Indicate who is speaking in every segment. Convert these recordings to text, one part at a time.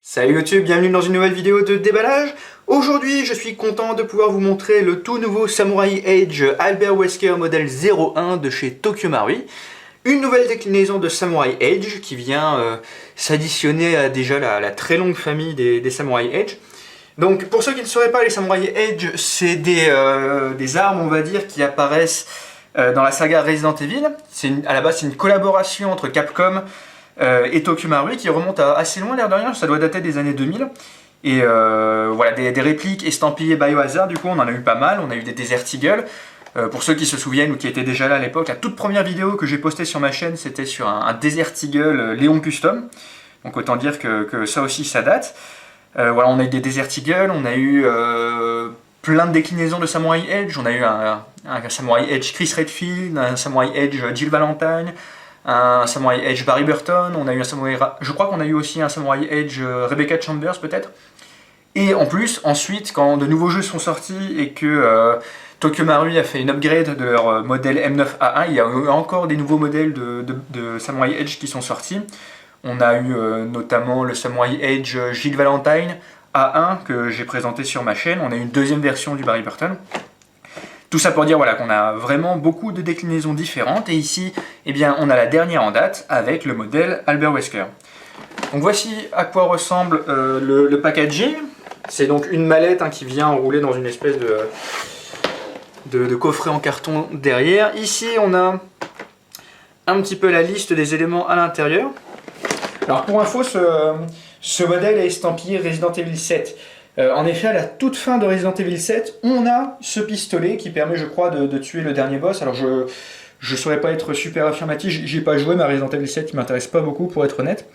Speaker 1: Salut YouTube, bienvenue dans une nouvelle vidéo de déballage. Aujourd'hui, je suis content de pouvoir vous montrer le tout nouveau Samurai Edge Albert Wesker modèle 01 de chez Tokyo Marui. Une nouvelle déclinaison de Samurai Edge qui vient s'additionner à déjà la très longue famille des Samurai Edge. Donc pour ceux qui ne sauraient pas, les Samurai Edge, c'est des armes, on va dire, qui apparaissent dans la saga Resident Evil. À la base, c'est une collaboration entre Capcom et Tokyo Marui qui remonte à assez loin, l'air de rien, ça doit dater des années 2000. Et voilà, des répliques estampillées Biohazard, du coup on en a eu pas mal, on a eu des Desert Eagle. Pour ceux qui se souviennent ou qui étaient déjà là à l'époque, la toute première vidéo que j'ai postée sur ma chaîne, c'était sur un Desert Eagle Léon Custom. Donc autant dire que ça aussi ça date. Voilà, on a eu des Desert Eagle, on a eu plein de déclinaisons de Samurai Edge, on a eu un Samurai Edge Chris Redfield, un Samurai Edge Jill Valentine, un Samurai Edge Barry Burton, on a eu un Samurai... Je crois qu'on a eu aussi un Samurai Edge Rebecca Chambers peut-être. Et en plus, ensuite, quand de nouveaux jeux sont sortis et que Tokyo Marui a fait une upgrade de leur modèle M9A1, il y a eu encore des nouveaux modèles de Samurai Edge qui sont sortis. On a eu notamment le Samurai Edge Jill Valentine A1 que j'ai présenté sur ma chaîne. On a eu une deuxième version du Barry Burton. Tout ça pour dire voilà, qu'on a vraiment beaucoup de déclinaisons différentes. Et ici, eh bien, on a la dernière en date avec le modèle Albert Wesker. Donc voici à quoi ressemble le packaging. C'est donc une mallette qui vient enroulée dans une espèce de coffret en carton derrière. Ici, on a un petit peu la liste des éléments à l'intérieur. Alors pour info, ce modèle est estampillé Resident Evil 7. En effet, à la toute fin de Resident Evil 7, on a ce pistolet qui permet, je crois, de tuer le dernier boss. Alors je ne saurais pas être super affirmatif, j'y ai pas joué, mais Resident Evil 7 ne m'intéresse pas beaucoup pour être honnête.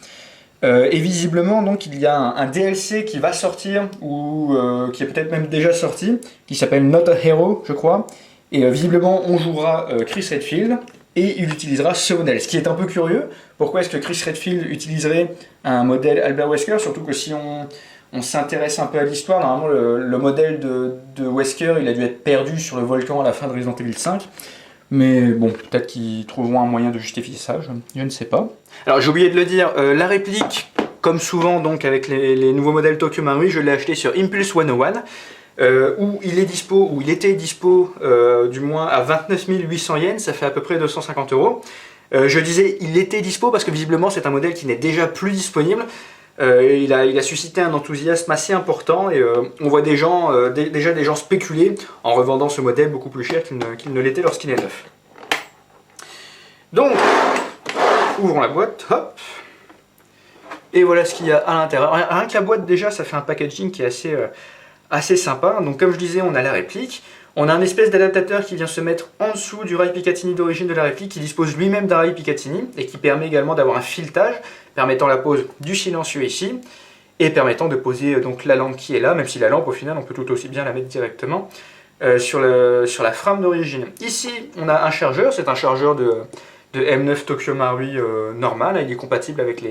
Speaker 1: Et visiblement, donc, il y a un DLC qui va sortir, ou qui est peut-être même déjà sorti, qui s'appelle Not a Hero, je crois. Et visiblement, on jouera Chris Redfield, et il utilisera ce modèle. Ce qui est un peu curieux, pourquoi est-ce que Chris Redfield utiliserait un modèle Albert Wesker, surtout que si on s'intéresse un peu à l'histoire, normalement le modèle de Wesker, il a dû être perdu sur le volcan à la fin de Resident Evil 5. Mais bon, peut-être qu'ils trouveront un moyen de justifier ça, je ne sais pas. Alors j'ai oublié de le dire, la réplique, comme souvent donc avec les nouveaux modèles Tokyo Marui, je l'ai acheté sur Impulse 101, où il est dispo, où il était dispo du moins à 29 800 yens, ça fait à peu près 250 €. Je disais il était dispo parce que visiblement c'est un modèle qui n'est déjà plus disponible. Il a suscité un enthousiasme assez important et on voit déjà des gens spéculer en revendant ce modèle beaucoup plus cher qu'il ne l'était lorsqu'il est neuf. Donc, ouvrons la boîte, hop, et voilà ce qu'il y a à l'intérieur. Rien que la boîte déjà, ça fait un packaging qui est assez sympa. Donc comme je disais, on a la réplique. On a un espèce d'adaptateur qui vient se mettre en dessous du rail Picatinny d'origine de la réplique, qui dispose lui-même d'un rail Picatinny et qui permet également d'avoir un filetage, permettant la pose du silencieux ici et permettant de poser donc la lampe qui est là, même si la lampe au final on peut tout aussi bien la mettre directement sur la frame d'origine. Ici on a un chargeur, c'est un chargeur de M9 Tokyo Marui normal, il est compatible avec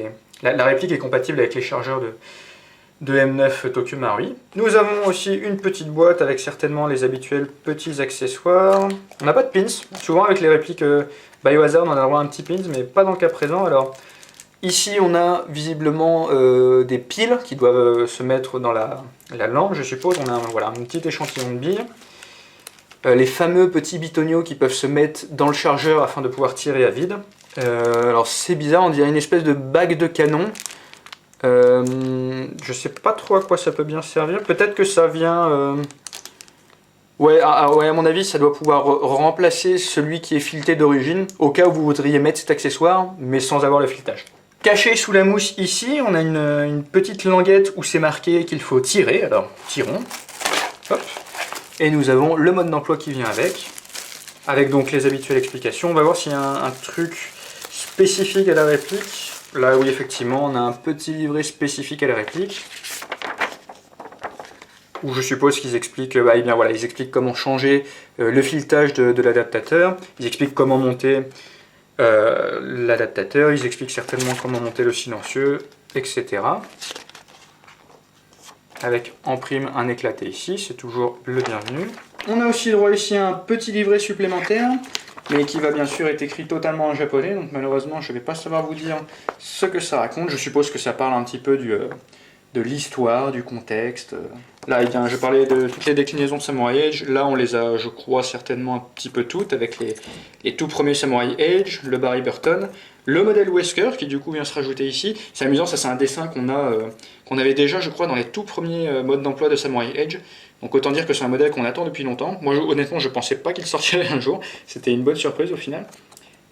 Speaker 1: la réplique est compatible avec les chargeurs de M9 Tokyo Marui. Nous avons aussi une petite boîte avec certainement les habituels petits accessoires. On n'a pas de pins, souvent avec les répliques Biohazard on a droit à un petit pins, mais pas dans le cas présent. Alors ici on a visiblement des piles qui doivent se mettre dans la lampe, je suppose. On a voilà, un petit échantillon de billes. Les fameux petits bitonios qui peuvent se mettre dans le chargeur afin de pouvoir tirer à vide. Alors c'est bizarre, on dirait une espèce de bague de canon. Je sais pas trop à quoi ça peut bien servir. Peut-être que ça vient... Ouais, à mon avis, ça doit pouvoir remplacer celui qui est fileté d'origine, au cas où vous voudriez mettre cet accessoire, mais sans avoir le filetage. Caché sous la mousse ici, on a une petite languette où c'est marqué qu'il faut tirer. Alors, tirons. Hop. Et nous avons le mode d'emploi qui vient avec donc les habituelles explications. On va voir s'il y a un truc spécifique à la réplique. Là, oui, effectivement, on a un petit livret spécifique à la réplique. Où je suppose qu'ils expliquent, eh bien, voilà, ils expliquent comment changer le filetage de l'adaptateur. Ils expliquent comment monter l'adaptateur. Ils expliquent certainement comment monter le silencieux, etc. Avec en prime un éclaté ici, c'est toujours le bienvenu. On a aussi droit ici à un petit livret supplémentaire, mais qui va bien sûr être écrit totalement en japonais, donc malheureusement je ne vais pas savoir vous dire ce que ça raconte. Je suppose que ça parle un petit peu de l'histoire, du contexte. Là, eh bien, je parlais de toutes les déclinaisons de Samurai Edge. Là, on les a, je crois, certainement un petit peu toutes, avec les tout premiers Samurai Edge, le Barry Burton, le modèle Wesker, qui du coup vient se rajouter ici. C'est amusant, ça c'est un dessin qu'on avait déjà, je crois, dans les tout premiers modes d'emploi de Samurai Edge. Donc autant dire que c'est un modèle qu'on attend depuis longtemps. Moi, honnêtement, je pensais pas qu'il sortirait un jour. C'était une bonne surprise au final.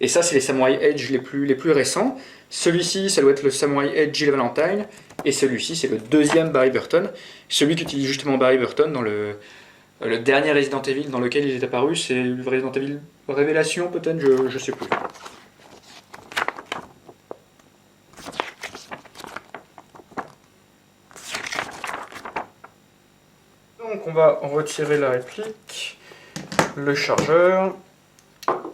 Speaker 1: Et ça, c'est les Samurai Edge les plus récents. Celui-ci, ça doit être le Samurai Edge Jill Valentine. Et celui-ci, c'est le deuxième Barry Burton. Celui qu'utilise justement Barry Burton dans le dernier Resident Evil dans lequel il est apparu. C'est le Resident Evil Révélation, peut-être, je sais plus. Donc on va retirer la réplique, le chargeur.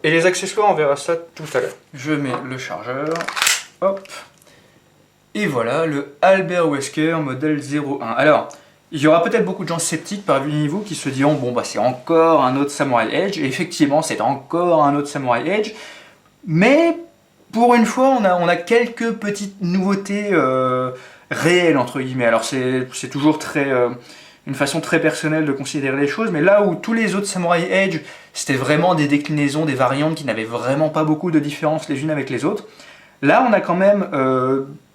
Speaker 1: Et les accessoires, on verra ça tout à l'heure. Je mets le chargeur, hop, et voilà le Albert Wesker modèle 01. Alors, il y aura peut-être beaucoup de gens sceptiques parmi vous qui se diront bon bah c'est encore un autre Samurai Edge, et effectivement c'est encore un autre Samurai Edge, mais pour une fois on a quelques petites nouveautés réelles entre guillemets. Alors c'est toujours très... une façon très personnelle de considérer les choses, mais là où tous les autres Samurai Edge, c'était vraiment des déclinaisons, des variantes qui n'avaient vraiment pas beaucoup de différence les unes avec les autres, là on a quand même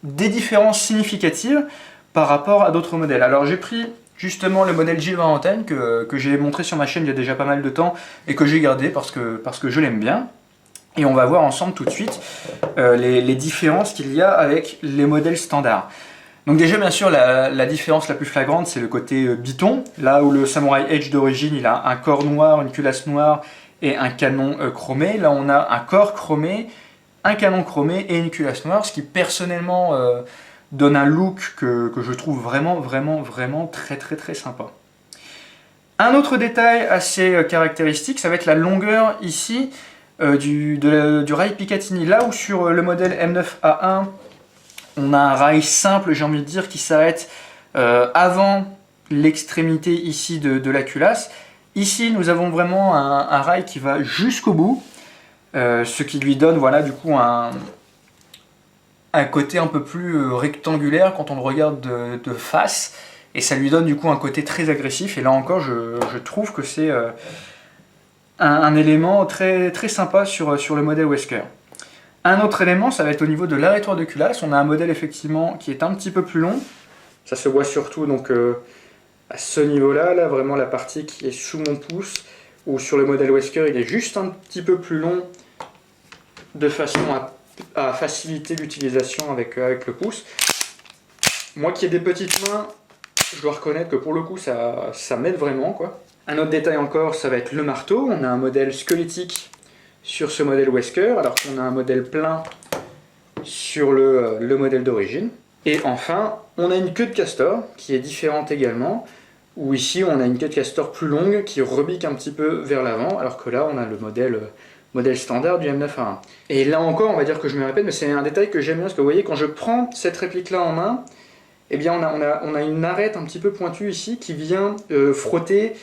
Speaker 1: des différences significatives par rapport à d'autres modèles. Alors j'ai pris justement le modèle Jill Valentine que j'ai montré sur ma chaîne il y a déjà pas mal de temps et que j'ai gardé parce que je l'aime bien. Et on va voir ensemble tout de suite les différences qu'il y a avec les modèles standards. Donc déjà bien sûr la différence la plus flagrante c'est le côté biton, là où le Samurai Edge d'origine il a un corps noir, une culasse noire et un canon chromé. Là on a un corps chromé, un canon chromé et une culasse noire, ce qui personnellement donne un look que je trouve vraiment très sympa. Un autre détail assez caractéristique, ça va être la longueur ici du rail Picatinny. Là où sur le modèle M9A1 on a un rail simple, j'ai envie de dire, qui s'arrête avant l'extrémité ici de la culasse. Ici, nous avons vraiment un rail qui va jusqu'au bout, ce qui lui donne, voilà, du coup, un côté un peu plus rectangulaire quand on le regarde de face, et ça lui donne du coup un côté très agressif. Et là encore, je trouve que c'est un élément très sympa sur le modèle Wesker. Un autre élément, ça va être au niveau de l'arrêtoire de culasse. On a un modèle effectivement qui est un petit peu plus long. Ça se voit surtout donc à ce niveau-là, là vraiment la partie qui est sous mon pouce, ou sur le modèle Wesker, il est juste un petit peu plus long de façon à faciliter l'utilisation avec le pouce. Moi qui ai des petites mains, je dois reconnaître que pour le coup ça m'aide vraiment, quoi. Un autre détail encore, ça va être le marteau. On a un modèle squelettique sur ce modèle Wesker, alors qu'on a un modèle plein sur le modèle d'origine. Et enfin, on a une queue de castor qui est différente également, où ici on a une queue de castor plus longue qui rebique un petit peu vers l'avant, alors que là on a le modèle standard du M9A1. Et là encore, on va dire que je me répète, mais c'est un détail que j'aime bien, parce que vous voyez, quand je prends cette réplique-là en main, eh bien on a une arête un petit peu pointue ici qui vient frotter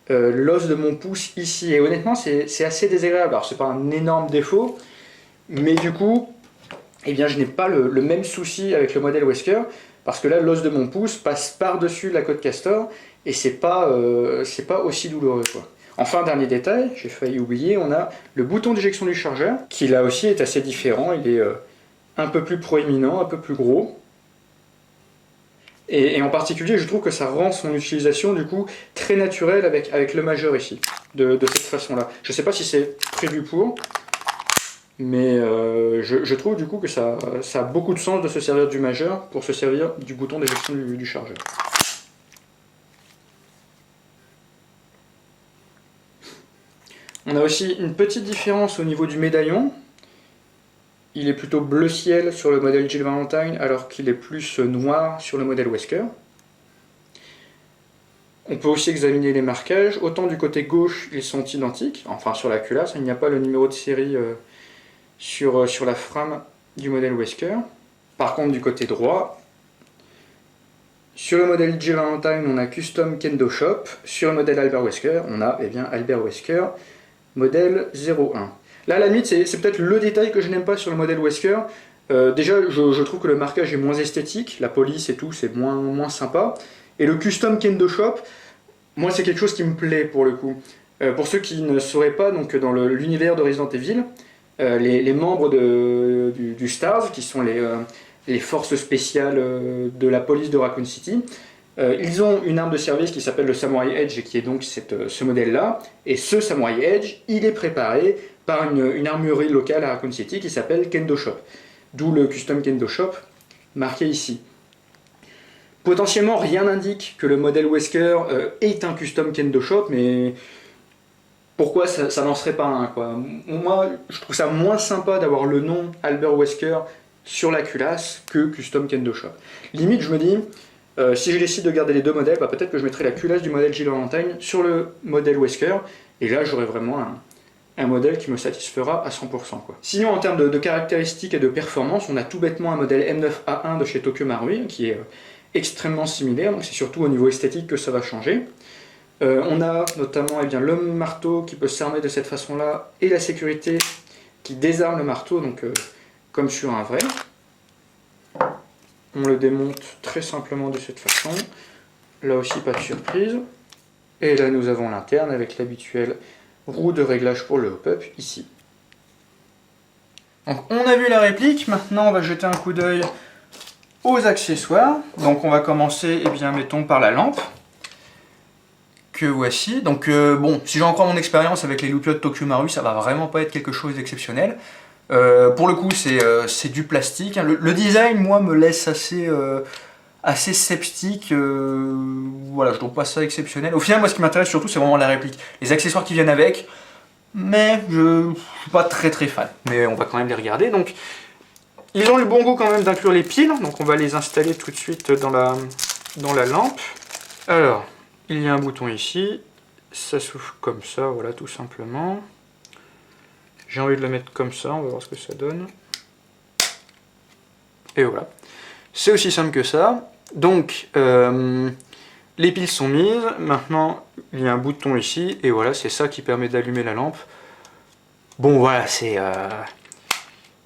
Speaker 1: l'os de mon pouce ici, et honnêtement c'est assez désagréable. Alors c'est pas un énorme défaut, mais du coup eh bien je n'ai pas le même souci avec le modèle Wesker, parce que là l'os de mon pouce passe par-dessus la queue de castor et c'est pas aussi douloureux, quoi. Enfin, dernier détail, j'ai failli oublier, on a le bouton d'éjection du chargeur qui là aussi est assez différent. Il est un peu plus proéminent, un peu plus gros. Et en particulier, je trouve que ça rend son utilisation du coup très naturelle avec le majeur ici, de cette façon-là. Je ne sais pas si c'est prévu pour, mais je trouve du coup que ça a beaucoup de sens de se servir du majeur pour se servir du bouton d'éjection du chargeur. On a aussi une petite différence au niveau du médaillon. Il est plutôt bleu ciel sur le modèle Jill Valentine, alors qu'il est plus noir sur le modèle Wesker. On peut aussi examiner les marquages. Autant du côté gauche, ils sont identiques. Enfin, sur la culasse, il n'y a pas le numéro de série sur la frame du modèle Wesker. Par contre, du côté droit, sur le modèle Jill Valentine, on a Custom Kendo Shop. Sur le modèle Albert Wesker, on a Albert Wesker modèle 01. Là, à la limite, c'est peut-être le détail que je n'aime pas sur le modèle Wesker. Déjà, je trouve que le marquage est moins esthétique, la police et tout, c'est moins sympa. Et le custom Kendo Shop, moi c'est quelque chose qui me plaît pour le coup. Pour ceux qui ne sauraient pas, donc dans l'univers de Resident Evil, les membres du STARS, qui sont les forces spéciales de la police de Raccoon City, ils ont une arme de service qui s'appelle le Samurai Edge, et qui est donc ce modèle-là. Et ce Samurai Edge, il est préparé par une armurerie locale à Raccoon City qui s'appelle Kendo Shop. D'où le custom Kendo Shop marqué ici. Potentiellement, rien n'indique que le modèle Wesker est un custom Kendo Shop, mais pourquoi ça n'en serait pas un, quoi. Moi, je trouve ça moins sympa d'avoir le nom Albert Wesker sur la culasse que custom Kendo Shop. Limite, je me dis, si je décide de garder les deux modèles, bah, peut-être que je mettrai la culasse du modèle Jill Valentine sur le modèle Wesker, et là j'aurai vraiment un modèle qui me satisfera à 100%, quoi. Sinon, en termes de caractéristiques et de performance, on a tout bêtement un modèle M9A1 de chez Tokyo Marui, qui est extrêmement similaire, donc c'est surtout au niveau esthétique que ça va changer. On a notamment le marteau qui peut s'armer de cette façon-là, et la sécurité qui désarme le marteau, donc comme sur un vrai. On le démonte très simplement de cette façon. Là aussi, pas de surprise. Et là, nous avons l'interne avec l'habituelle roue de réglage pour le hop-up ici. Donc, on a vu la réplique. Maintenant, on va jeter un coup d'œil aux accessoires. Donc, on va commencer, mettons, par la lampe que voici. Donc, bon, si j'en crois mon expérience avec les loupiottes Tokyo Marui, ça va vraiment pas être quelque chose d'exceptionnel. Pour le coup, c'est du plastique. Le design, moi, me laisse assez sceptique. Voilà, je trouve pas ça exceptionnel. Au final, moi, ce qui m'intéresse surtout, c'est vraiment la réplique. Les accessoires qui viennent avec, mais je suis pas très fan. Mais on va quand même les regarder. Donc, ils ont le bon goût quand même d'inclure les piles. Donc, on va les installer tout de suite dans la lampe. Alors, il y a un bouton ici. Ça s'ouvre comme ça, voilà, tout simplement. J'ai envie de le mettre comme ça, on va voir ce que ça donne. Et voilà. C'est aussi simple que ça. Donc, les piles sont mises. Maintenant, il y a un bouton ici. Et voilà, c'est ça qui permet d'allumer la lampe. Bon, voilà, c'est...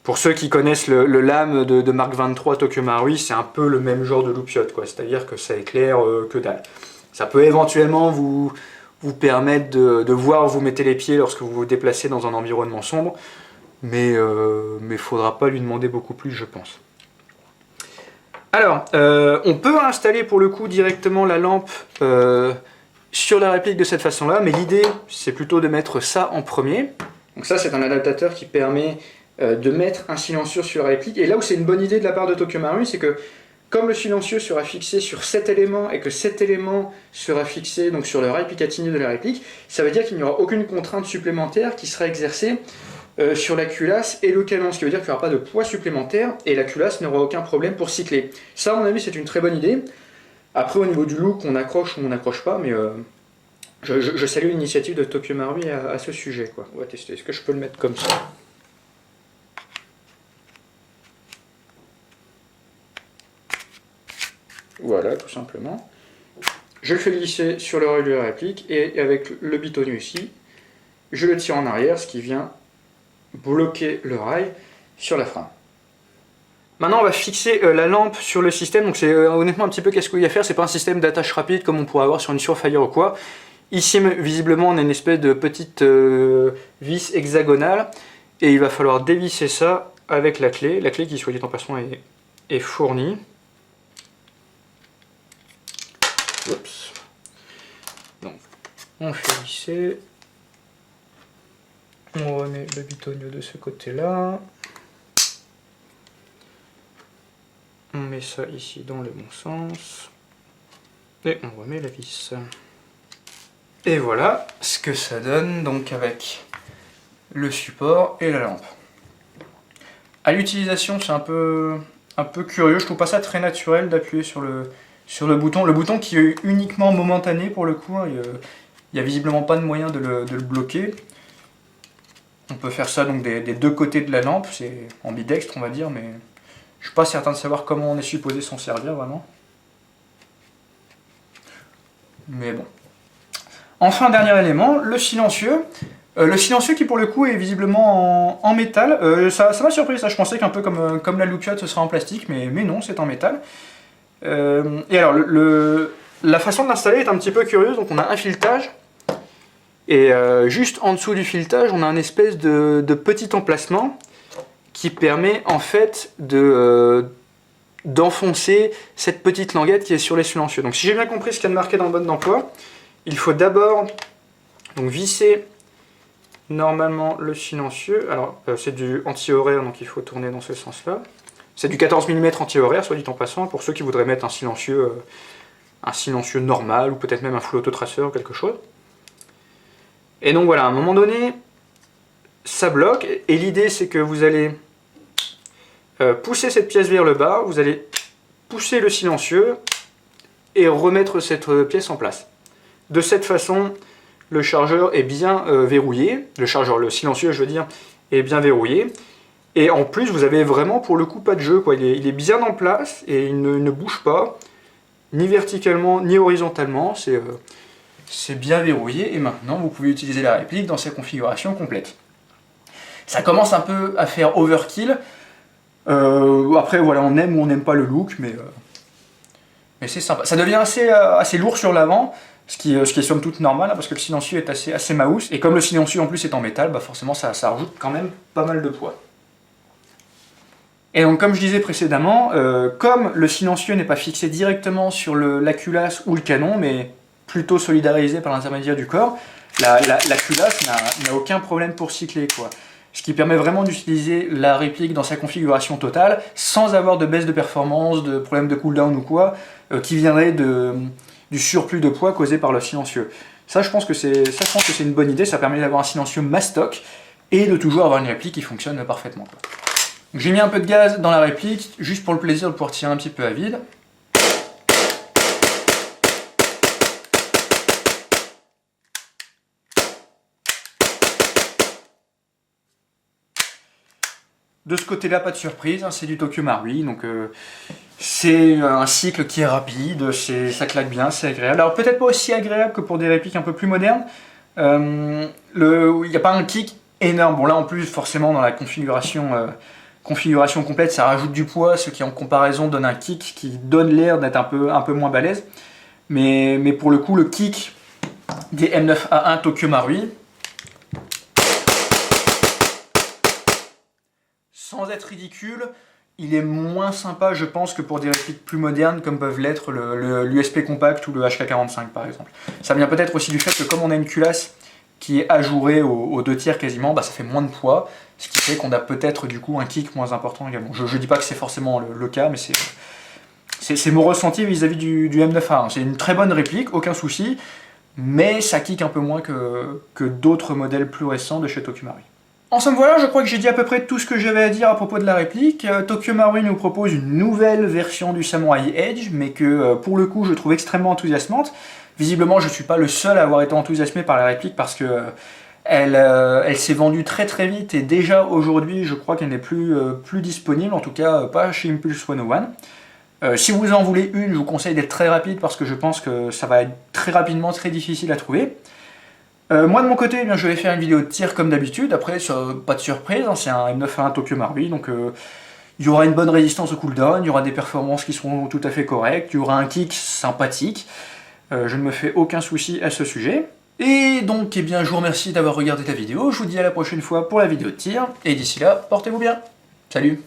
Speaker 1: Pour ceux qui connaissent le lame de Mark 23 Tokyo Marui, c'est un peu le même genre de loupiote, quoi. C'est-à-dire que ça éclaire que dalle. Ça peut éventuellement vous permettre de voir où vous mettez les pieds lorsque vous vous déplacez dans un environnement sombre, mais il faudra pas lui demander beaucoup plus, je pense. Alors, on peut installer pour le coup directement la lampe sur la réplique de cette façon-là, mais l'idée c'est plutôt de mettre ça en premier. Donc ça, c'est un adaptateur qui permet de mettre un silencieux sur la réplique, et là où c'est une bonne idée de la part de Tokyo Marui, c'est que comme le silencieux sera fixé sur cet élément et que cet élément sera fixé donc sur le rail Picatinny de la réplique, ça veut dire qu'il n'y aura aucune contrainte supplémentaire qui sera exercée sur la culasse et le canon, ce qui veut dire qu'il n'y aura pas de poids supplémentaire et la culasse n'aura aucun problème pour cycler. Ça, à mon avis, c'est une très bonne idée. Après, au niveau du look, on accroche ou on n'accroche pas, mais je salue l'initiative de Tokyo Marui à ce sujet, quoi. On va tester. Est-ce que je peux le mettre comme ça ? Voilà, tout simplement. Je le fais glisser sur le rail de la réplique et avec le bitonnier ici, je le tire en arrière, ce qui vient bloquer le rail sur la frame. Maintenant, on va fixer la lampe sur le système. Donc c'est honnêtement un petit peu casse-couille à faire. C'est pas un système d'attache rapide comme on pourrait avoir sur une Surefire ou quoi. Ici, visiblement, on a une espèce de petite vis hexagonale et il va falloir dévisser ça avec la clé. La clé qui, soit dit en passant, est fournie. Oups. Donc, on fait visser. On remet le bitonio de ce côté-là. On met ça ici dans le bon sens. Et on remet la vis. Et voilà ce que ça donne donc avec le support et la lampe. À l'utilisation, c'est un peu curieux. Je trouve pas ça très naturel d'appuyer sur le bouton. Le bouton qui est uniquement momentané pour le coup. Il n'y a visiblement pas de moyen de le bloquer. On peut faire ça donc des deux côtés de la lampe. C'est ambidextre on va dire, mais je suis pas certain de savoir comment on est supposé s'en servir vraiment. Mais bon. Enfin, dernier élément, le silencieux. Le silencieux qui pour le coup est visiblement en métal, ça m'a surpris, ça je pensais qu'un peu comme la Lookshot ce serait en plastique, mais non, c'est en métal. Et alors la façon de l'installer est un petit peu curieuse, donc on a un filetage, et juste en dessous du filetage on a un espèce de petit emplacement qui permet en fait d'enfoncer cette petite languette qui est sur les silencieux. Donc si j'ai bien compris ce qu'il y a de marqué dans le mode d'emploi, il faut d'abord donc visser normalement le silencieux. Alors c'est du anti-horaire, donc il faut tourner dans ce sens-là. C'est du 14 mm anti-horaire, soit dit en passant, pour ceux qui voudraient mettre un silencieux normal, ou peut-être même un full autotraceur ou quelque chose. Et donc voilà, à un moment donné, ça bloque, et l'idée c'est que vous allez pousser cette pièce vers le bas, vous allez pousser le silencieux, et remettre cette pièce en place. De cette façon, le chargeur est bien verrouillé, le silencieux je veux dire, est bien verrouillé, et en plus vous avez vraiment pour le coup pas de jeu, quoi. Il est bien en place, et il ne bouge pas, ni verticalement, ni horizontalement, c'est bien verrouillé, et maintenant vous pouvez utiliser la réplique dans sa configuration complète. Ça commence un peu à faire overkill, après voilà, on aime ou on n'aime pas le look, mais c'est sympa. Ça devient assez lourd sur l'avant, ce qui est somme toute normal, hein, parce que le silencieux est assez mouse, et comme le silencieux en plus est en métal, bah forcément ça rajoute quand même pas mal de poids. Et donc comme je disais précédemment, comme le silencieux n'est pas fixé directement sur la culasse ou le canon, mais plutôt solidarisé par l'intermédiaire du corps, la culasse n'a aucun problème pour cycler, quoi. Ce qui permet vraiment d'utiliser la réplique dans sa configuration totale, sans avoir de baisse de performance, de problème de cooldown ou quoi, qui viendrait du surplus de poids causé par le silencieux. Ça, je pense que c'est une bonne idée, ça permet d'avoir un silencieux mastoc, et de toujours avoir une réplique qui fonctionne parfaitement, quoi. J'ai mis un peu de gaz dans la réplique, juste pour le plaisir de pouvoir tirer un petit peu à vide. De ce côté-là, pas de surprise, hein, c'est du Tokyo Marui, donc c'est un cycle qui est rapide, ça claque bien, c'est agréable. Alors peut-être pas aussi agréable que pour des répliques un peu plus modernes. Il n'y a pas un kick énorme. Bon là en plus, forcément dans la configuration complète, ça rajoute du poids, ce qui en comparaison donne un kick qui donne l'air d'être un peu moins balèze. Mais pour le coup, le kick des M9A1 Tokyo Marui, sans être ridicule, il est moins sympa, je pense, que pour des répliques plus modernes, comme peuvent l'être l'USP Compact ou le HK45 par exemple. Ça vient peut-être aussi du fait que comme on a une culasse qui est ajourée aux 2/3 quasiment, bah ça fait moins de poids, ce qui fait qu'on a peut-être du coup un kick moins important également. Je dis pas que c'est forcément le cas, mais c'est mon ressenti vis-à-vis du M9A1. C'est une très bonne réplique, aucun souci, mais ça kick un peu moins que d'autres modèles plus récents de chez Tokyo Marui. En somme voilà, je crois que j'ai dit à peu près tout ce que j'avais à dire à propos de la réplique. Tokyo Marui nous propose une nouvelle version du Samurai Edge, mais que pour le coup je trouve extrêmement enthousiasmante. Visiblement je ne suis pas le seul à avoir été enthousiasmé par la réplique parce que elle s'est vendue très très vite et déjà aujourd'hui je crois qu'elle n'est plus disponible, en tout cas pas chez Impulse 101. Si vous en voulez une, je vous conseille d'être très rapide parce que je pense que ça va être très rapidement très difficile à trouver. Moi de mon côté, eh bien, je vais faire une vidéo de tir comme d'habitude, après pas de surprise, hein, c'est un M9A1 Tokyo Marui, donc il y aura une bonne résistance au cooldown, il y aura des performances qui seront tout à fait correctes, il y aura un kick sympathique, je ne me fais aucun souci à ce sujet. Et donc, eh bien, je vous remercie d'avoir regardé la vidéo, je vous dis à la prochaine fois pour la vidéo de tir, et d'ici là, portez-vous bien. Salut!